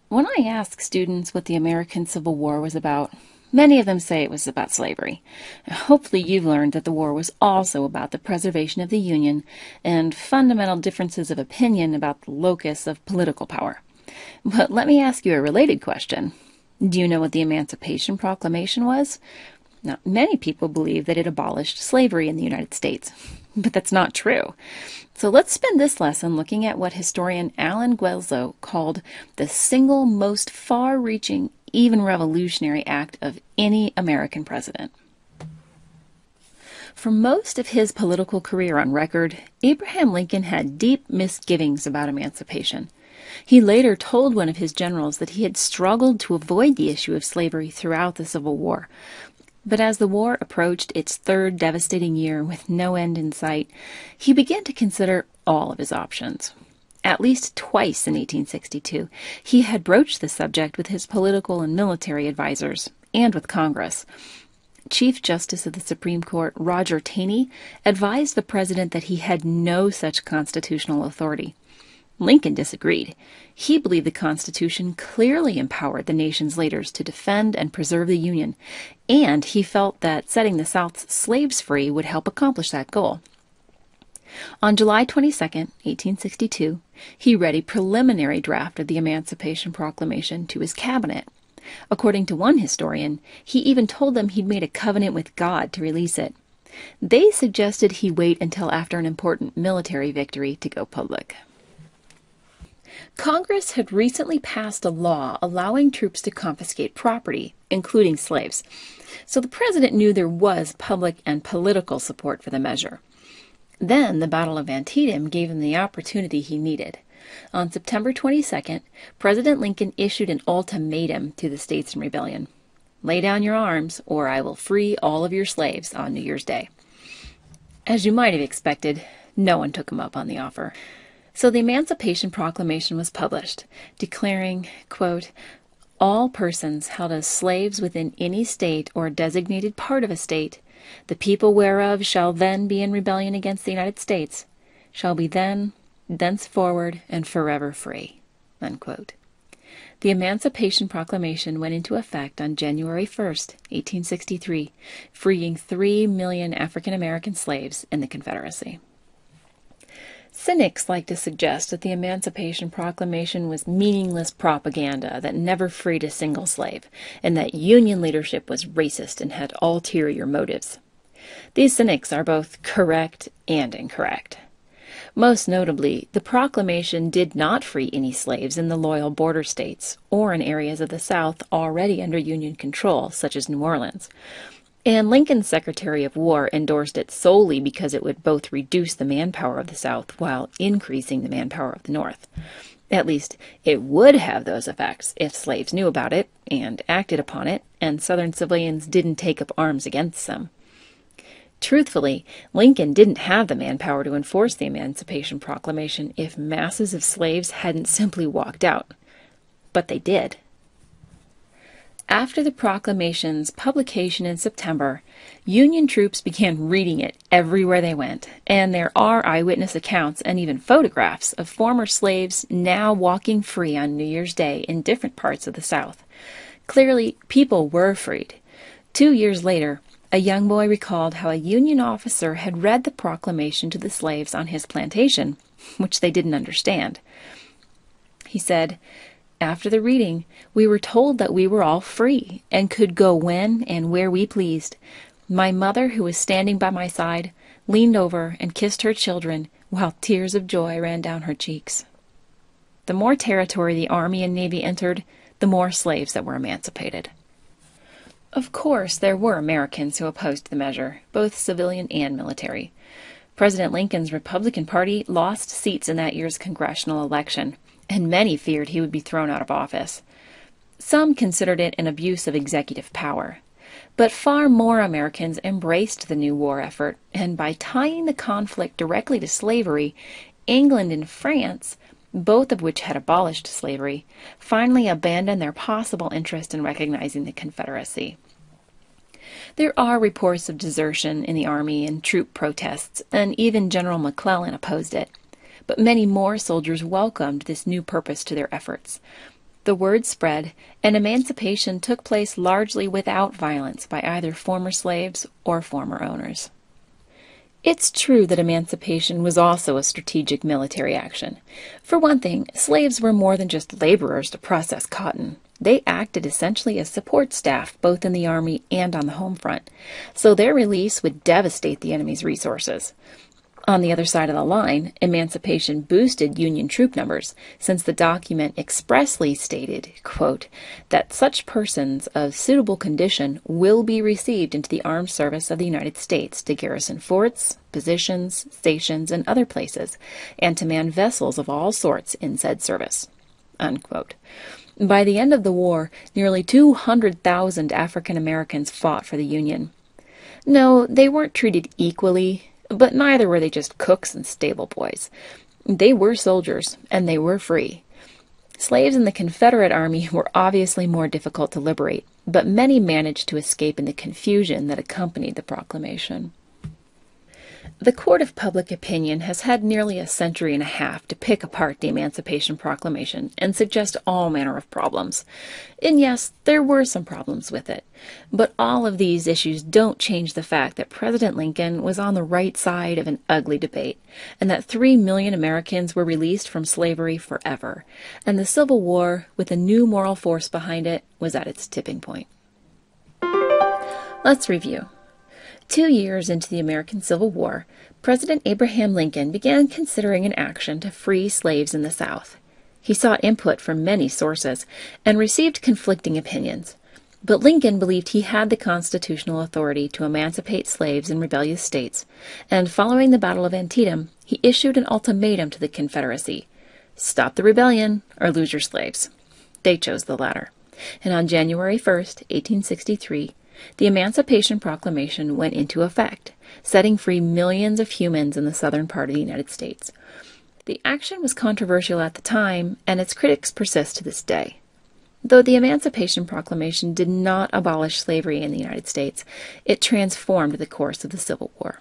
When I ask students what the American Civil War was about, many of them say it was about slavery. Hopefully you've learned that the war was also about the preservation of the Union and fundamental differences of opinion about the locus of political power. But let me ask you a related question. Do you know what the Emancipation Proclamation was? Now, many people believe that it abolished slavery in the United States, but that's not true. So let's spend this lesson looking at what historian Alan Guelzo called the single most far-reaching, even revolutionary act of any American president. For most of his political career on record, Abraham Lincoln had deep misgivings about emancipation. He later told one of his generals that he had struggled to avoid the issue of slavery throughout the Civil War. But as the war approached its third devastating year with no end in sight, he began to consider all of his options. At least twice in 1862, he had broached the subject with his political and military advisors, and with Congress. Chief Justice of the Supreme Court Roger Taney advised the president that he had no such constitutional authority. Lincoln disagreed. He believed the Constitution clearly empowered the nation's leaders to defend and preserve the Union, and he felt that setting the South's slaves free would help accomplish that goal. On July 22, 1862, he read a preliminary draft of the Emancipation Proclamation to his cabinet. According to one historian, he even told them he'd made a covenant with God to release it. They suggested he wait until after an important military victory to go public. Congress had recently passed a law allowing troops to confiscate property, including slaves, so the president knew there was public and political support for the measure. Then the Battle of Antietam gave him the opportunity he needed. On September 22nd, President Lincoln issued an ultimatum to the states in rebellion. Lay down your arms, or I will free all of your slaves on New Year's Day. As you might have expected, no one took him up on the offer. So the Emancipation Proclamation was published, declaring, quote, all persons held as slaves within any state or designated part of a state, the people whereof shall then be in rebellion against the United States, shall be then, thenceforward, and forever free. Unquote. The Emancipation Proclamation went into effect on January 1st, 1863, freeing 3 million African American slaves in the Confederacy. Cynics like to suggest that the Emancipation Proclamation was meaningless propaganda that never freed a single slave, and that Union leadership was racist and had ulterior motives. These cynics are both correct and incorrect. Most notably, the proclamation did not free any slaves in the loyal border states or in areas of the South already under Union control, such as New Orleans. And Lincoln's Secretary of War endorsed it solely because it would both reduce the manpower of the South while increasing the manpower of the North. At least, it would have those effects if slaves knew about it and acted upon it, and Southern civilians didn't take up arms against them. Truthfully, Lincoln didn't have the manpower to enforce the Emancipation Proclamation if masses of slaves hadn't simply walked out. But they did. After the proclamation's publication in September, Union troops began reading it everywhere they went, and there are eyewitness accounts and even photographs of former slaves now walking free on New Year's Day in different parts of the South. Clearly, people were freed. 2 years later, a young boy recalled how a Union officer had read the proclamation to the slaves on his plantation, which they didn't understand. He said, after the reading, we were told that we were all free and could go when and where we pleased. My mother, who was standing by my side, leaned over and kissed her children while tears of joy ran down her cheeks. The more territory the Army and Navy entered, the more slaves that were emancipated. Of course, there were Americans who opposed the measure, both civilian and military. President Lincoln's Republican Party lost seats in that year's congressional election, and many feared he would be thrown out of office. Some considered it an abuse of executive power. But far more Americans embraced the new war effort, and by tying the conflict directly to slavery, England and France, both of which had abolished slavery, finally abandoned their possible interest in recognizing the Confederacy. There are reports of desertion in the Army and troop protests, and even General McClellan opposed it. But many more soldiers welcomed this new purpose to their efforts. The word spread, and emancipation took place largely without violence by either former slaves or former owners. It's true that emancipation was also a strategic military action. For one thing, slaves were more than just laborers to process cotton. They acted essentially as support staff both in the army and on the home front, so their release would devastate the enemy's resources. On the other side of the line, emancipation boosted Union troop numbers, since the document expressly stated, quote, that such persons of suitable condition will be received into the armed service of the United States to garrison forts, positions, stations, and other places, and to man vessels of all sorts in said service, unquote. By the end of the war, nearly 200,000 African Americans fought for the Union. No, they weren't treated equally, but neither were they just cooks and stable boys. They were soldiers, and they were free. Slaves in the Confederate Army were obviously more difficult to liberate, but many managed to escape in the confusion that accompanied the proclamation. The court of public opinion has had nearly a century and a half to pick apart the Emancipation Proclamation and suggest all manner of problems. And yes, there were some problems with it, but all of these issues don't change the fact that President Lincoln was on the right side of an ugly debate, and that 3 million Americans were released from slavery forever, and the Civil War, with a new moral force behind it, was at its tipping point. Let's review. 2 years into the American Civil War, President Abraham Lincoln began considering an action to free slaves in the South. He sought input from many sources and received conflicting opinions, but Lincoln believed he had the constitutional authority to emancipate slaves in rebellious states, and following the Battle of Antietam, he issued an ultimatum to the Confederacy: stop the rebellion or lose your slaves. They chose the latter, and on January 1st, 1863, the Emancipation Proclamation went into effect, setting free millions of humans in the southern part of the United States. The action was controversial at the time, and its critics persist to this day. Though the Emancipation Proclamation did not abolish slavery in the United States, it transformed the course of the Civil War.